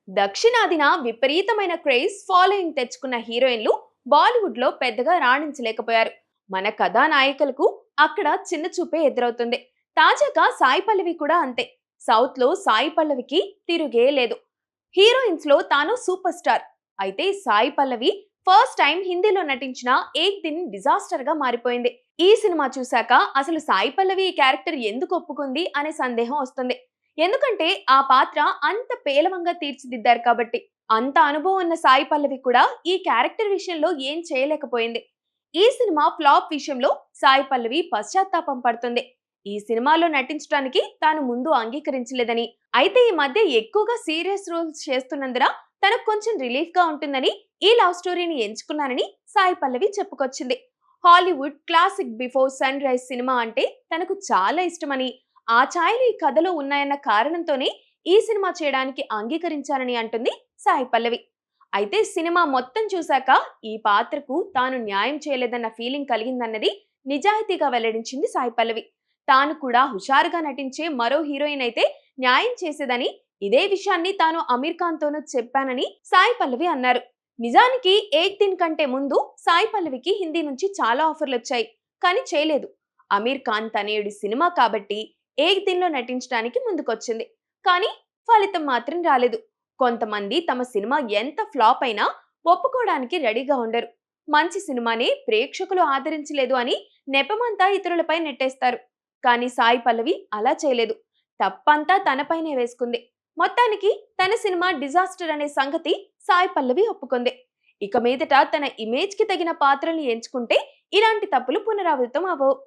దక్షిణాదిన విపరీతమైన craze following తెచ్చుకున్న హీరోయిన్లు బాలీవుడ్ లో పెద్దగా రాణించలేకపోయారు. మన కథానాయకులకు అక్కడ చిన్న చూపే ఎదురవుతుంది. తాజాగా సాయి పల్లవి కూడా అంతే. సౌత్ లో సాయి పల్లవికి తిరుగే లేదు. హీరోయిన్స్ లో తాను సూపర్ స్టార్. అయితే సాయి పల్లవి ఫస్ట్ టైం హిందీలో నటించిన ఏక్ దిన్ డిజాస్టర్ గా మారిపోయింది. ఈ సినిమా చూశాక అసలు సాయి పల్లవి ఈ క్యారెక్టర్ ఎందుకు ఒప్పుకుంది అనే సందేహం వస్తుంది. ఎందుకంటే ఆ పాత్ర అంత పేలవంగా తీర్చిదిద్దారు కాబట్టి. అంత అనుభవం ఉన్న సాయి పల్లవి కూడా ఈ క్యారెక్టర్ విషయంలో ఏం చేయలేకపోయింది. ఈ సినిమా ఫ్లాప్ విషయంలో సాయి పల్లవి పశ్చాత్తాపం పడుతుంది. ఈ సినిమాలో నటించడానికి తాను ముందు అంగీకరించలేదని, అయితే ఈ మధ్య ఎక్కువగా సీరియస్ రోల్స్ చేస్తున్నందున తనకు కొంచెం రిలీఫ్ గా ఉంటుందని ఈ లవ్ స్టోరీని ఎంచుకున్నానని సాయి పల్లవి చెప్పుకొచ్చింది. Hollywood classic before sunrise cinema అంటే తనకు చాలా ఇష్టమని, ఆ ఛాయలు ఈ కథలో ఉన్నాయన్న కారణంతోనే ఈ సినిమా చేయడానికి అంగీకరించానని అంటుంది సాయి పల్లవి. అయితే సినిమా మొత్తం చూశాక ఈ పాత్రకు తాను న్యాయం చేయలేదన్న ఫీలింగ్ కలిగిందన్నది నిజాయితీగా వెల్లడించింది సాయి పల్లవి. తాను కూడా హుషారుగా నటించే మరో హీరోయిన్ అయితే న్యాయం చేసేదని, ఇదే విషయాన్ని తాను అమీర్ ఖాన్ తోనూ చెప్పానని సాయి పల్లవి అన్నారు. నిజానికి ఏక్ దిన్ కంటే ముందు సాయి పల్లవికి హిందీ నుంచి చాలా ఆఫర్లు వచ్చాయి, కానీ చేయలేదు. అమీర్ ఖాన్ తనయుడి సినిమా కాబట్టి ఏక్ దిన్ లో నటించడానికి ముందుకొచ్చింది. కానీ ఫలితం మాత్రం రాలేదు. కొంతమంది తమ సినిమా ఎంత ఫ్లాప్ అయినా ఒప్పుకోవడానికి రెడీగా ఉండరు. మంచి సినిమానే ప్రేక్షకులు ఆదరించలేదు అని నెపమంతా ఇతరులపై నెట్టేస్తారు. కానీ సాయి పల్లవి అలా చేయలేదు. తప్పంతా తనపైనే వేసుకుంది. మొత్తానికి తన సినిమా డిజాస్టర్ అనే సంగతి సాయి పల్లవి ఒప్పుకుంది. ఇక మీదట తన ఇమేజ్ కి తగిన పాత్రల్ని ఎంచుకుంటే ఇలాంటి తప్పులు పునరావృతం అవ్వవు.